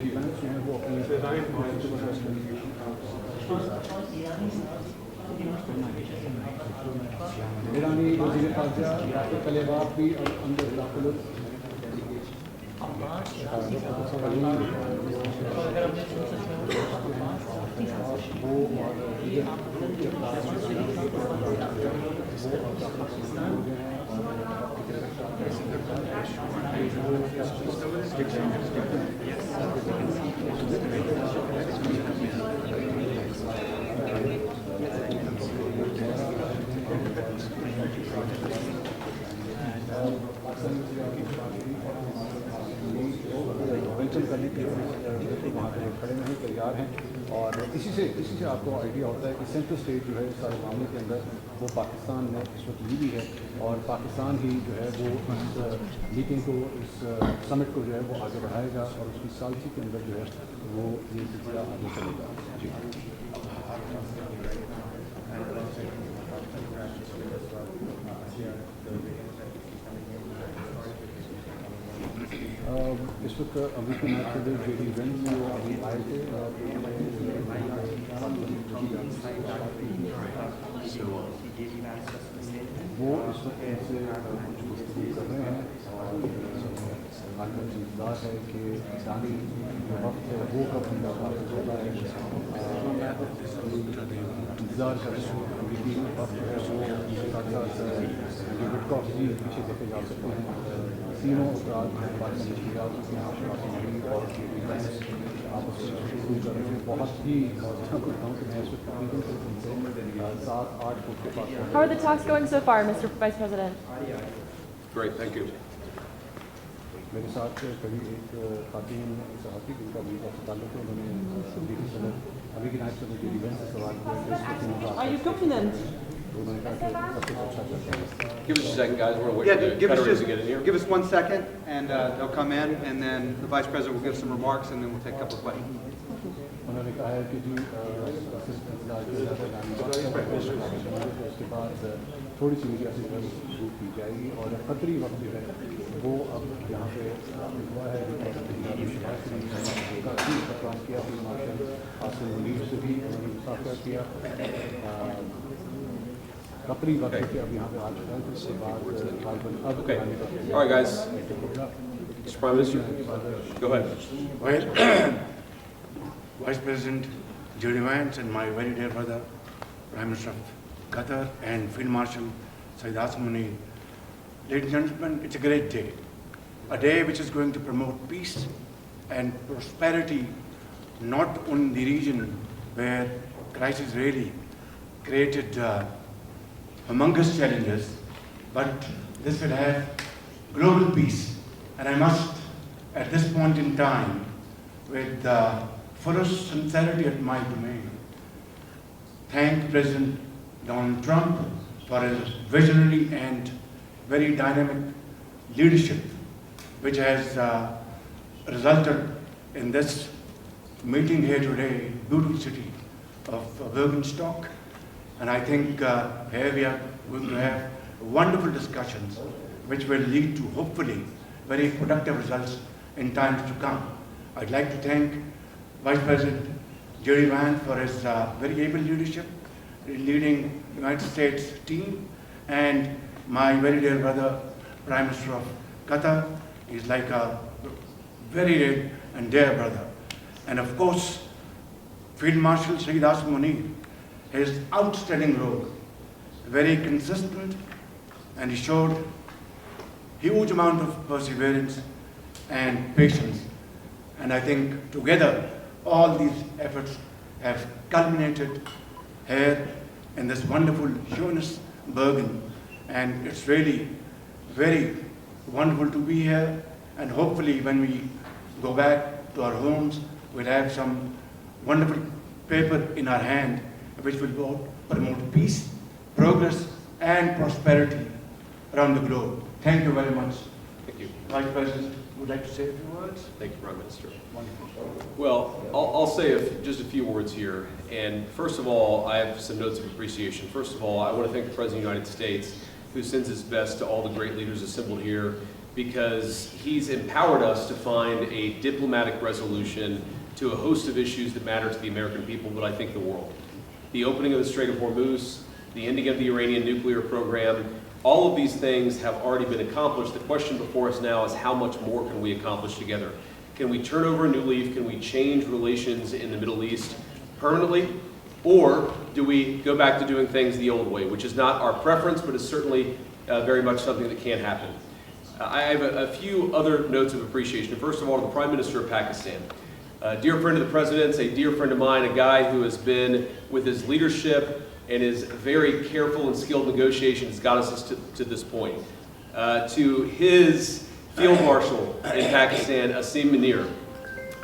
Vance जो है वो अपनी ईरानी वज़ीर ख़ारजा डॉक्टर तलेबात भी अंदर दाखिल वेलकम करने के लिए वहाँ पर खड़े हैं, तैयार हैं। और इसी से आपको आइडिया होता है कि सेंट्रल स्टेज जो है सारे मामले के अंदर वो पाकिस्तान ने इस वक्त ली भी है और पाकिस्तान ही जो है वो इस मीटिंग को, इस समिट को जो है वो आगे बढ़ाएगा और उसकी सालसी के अंदर जो है वो ये सिलसिला आगे चलेगा। जी इस वक्त अमेरिकन प्रेसिडेंट JD Vance वो अभी आए थे वो इस वक्त इनसे कुछ गुफ्तगू कर रहे हैं और आगे इंतजार है कि ईरानी वक्त है वो कब उनका वापस होता है। इंतजार कर रहे हैं अमेरिकी वक्त है वो साथ साथ जी पीछे देखे जा सकते हैं। तीनों अपराध और आपस में शुरू कर रहे हैं। बहुत ही करता हूँ कि मैं इस वक्त तकरीबन 7-8 फुट के पास। How are the talks going so far, Mr. Vice President? Great, thank you. मेरे साथ कभी एक खातून सहाफ़ी जिनका अमेरिका से ताल्लुक़ है, उन्होंने अभी की नायब सदर JD Vance से सवाल किया। Are you confident? उन्होंने कहा कि सब कुछ अच्छा चलता है। Give us a second, guys. We're going to wait for the veterans to get in here. Give us 1 second, and they'll come in, and then the Vice President will give some remarks, and then we'll take a couple of questions. उन्होंने कहा है कि जी उसके बाद थोड़ी C media से शुरू की जाएगी और क़तरी वक्त जो है वो अब यहाँ पे हुआ है किया हासिल मुनीर से भी उन्होंने मुसाफिर किया कतरी वक्त के अब यहाँ पे आ चुका है। उसके बाद Okay. All right, guys. Mr. Prime Minister, go ahead. Well, Vice President JD Vance and my very dear brother, Prime Minister of Qatar and Field Marshal Abbas Aragchi. Ladies and gentlemen, it's a great day. A day which is going to promote peace and prosperity, not only in the region where crisis really created humongous challenges, but this will have global peace. And I must, at this point in time, with the fullest sincerity at my domain, thank President Donald Trump for his visionary and very dynamic leadership, which has resulted in this meeting here today, beautiful city of Burgen. And I think here we are going to have wonderful discussions which will lead to hopefully very productive results in times to come. I'd like to thank Vice President JD Vance for his very able leadership, leading the United States team, and my very dear brother, Prime Minister of Qatar. He's like a very dear and dear brother. And of course, Field Marshal Shehbaz Sharif, his outstanding role, very consistent, and he showed huge amount of perseverance and patience. And I think together all these efforts have culminated here in this wonderful Jonas Burgen. And it's really very wonderful to be here. And hopefully when we go back to our homes, we'll have some wonderful paper in our hand which will both promote peace, progress, and prosperity around the globe. Thank you very much. Thank you. Vice President, would like to say a few words? Thank you, Prime Minister. Wonderful. Well, I'll say just a few words here. And first of all, I have some notes of appreciation. First of all, I want to thank the President of the United States, who sends his best to all the great leaders assembled here because he's empowered us to find a diplomatic resolution to a host of issues that matter to the American people, but I think the world. The opening of the Strait of Hormuz, the ending of the Iranian nuclear program, all of these things have already been accomplished. The question before us now is how much more can we accomplish together? Can we turn over a new leaf? Can we change relations in the Middle East permanently? Or do we go back to doing things the old way, which is not our preference, but is certainly very much something that can happen. I have a few other notes of appreciation. First of all, to the Prime Minister of Pakistan. A dear friend of the President's, a dear friend of mine, a guy who has been, with his leadership and his very careful and skilled negotiations, got us to this point. To his Field Marshal in Pakistan, Asim Munir.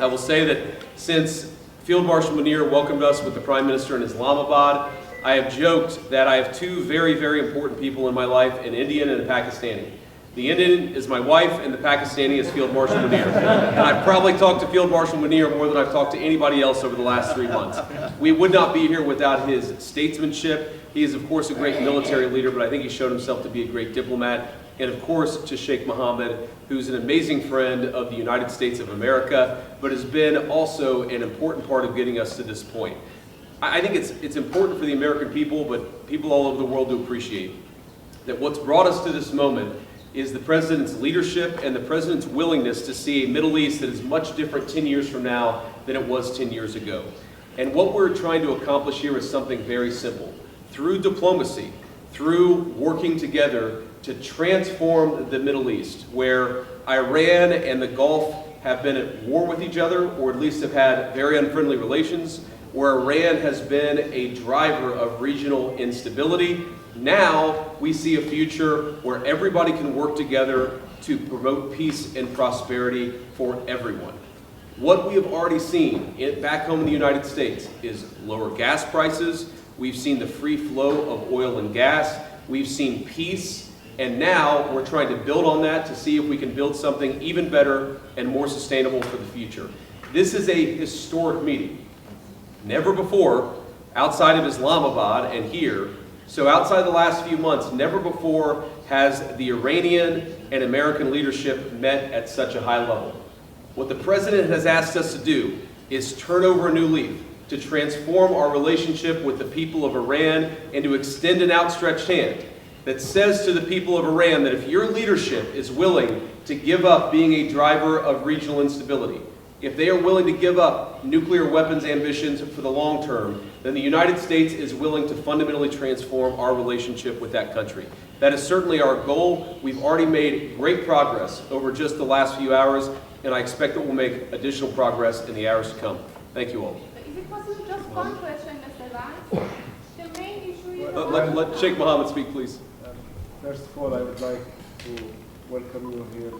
I will say that since Field Marshal Munir welcomed us with the Prime Minister in Islamabad, I have joked that I have two very, very important people in my life, an Indian and a Pakistani. The Indian is my wife, and the Pakistani is Field Marshal Munir. And I've probably talked to Field Marshal Munir more than I've talked to anybody else over the last 3 months. We would not be here without his statesmanship. He is, of course, a great military leader, but I think he's shown himself to be a great diplomat. And, of course, to Sheikh Mohammed, who's an amazing friend of the United States of America, but has been also an important part of getting us to this point. I think it's important for the American people, but people all over the world to appreciate that what's brought us to this moment is the President's leadership and the President's willingness to see a Middle East that is much different 10 years from now than it was 10 years ago. And what we're trying to accomplish here is something very simple. Through diplomacy, through working together to transform the Middle East, where Iran and the Gulf have been at war with each other, or at least have had very unfriendly relations, where Iran has been a driver of regional instability. Now we see a future where everybody can work together to promote peace and prosperity for everyone. What we have already seen back home in the United States is lower gas prices. We've seen the free flow of oil and gas. We've seen peace. And now we're trying to build on that to see if we can build something even better and more sustainable for the future. This is a historic meeting. Never before, outside of Islamabad and here, so outside the last few months, never before has the Iranian and American leadership met at such a high level. What the President has asked us to do is turn over a new leaf, to transform our relationship with the people of Iran and to extend an outstretched hand that says to the people of Iran that if your leadership is willing to give up being a driver of regional instability, if they are willing to give up nuclear weapons ambitions for the long term, then the United States is willing to fundamentally transform our relationship with that country. That is certainly our goal. We've already made great progress over just the last few hours, and I expect that we'll make additional progress in the hours to come. Thank you all. Is it possible just one question, Mr. Vance? The main issue is... Let Sheikh Mohammed speak, please. First of all, I would like to welcome you here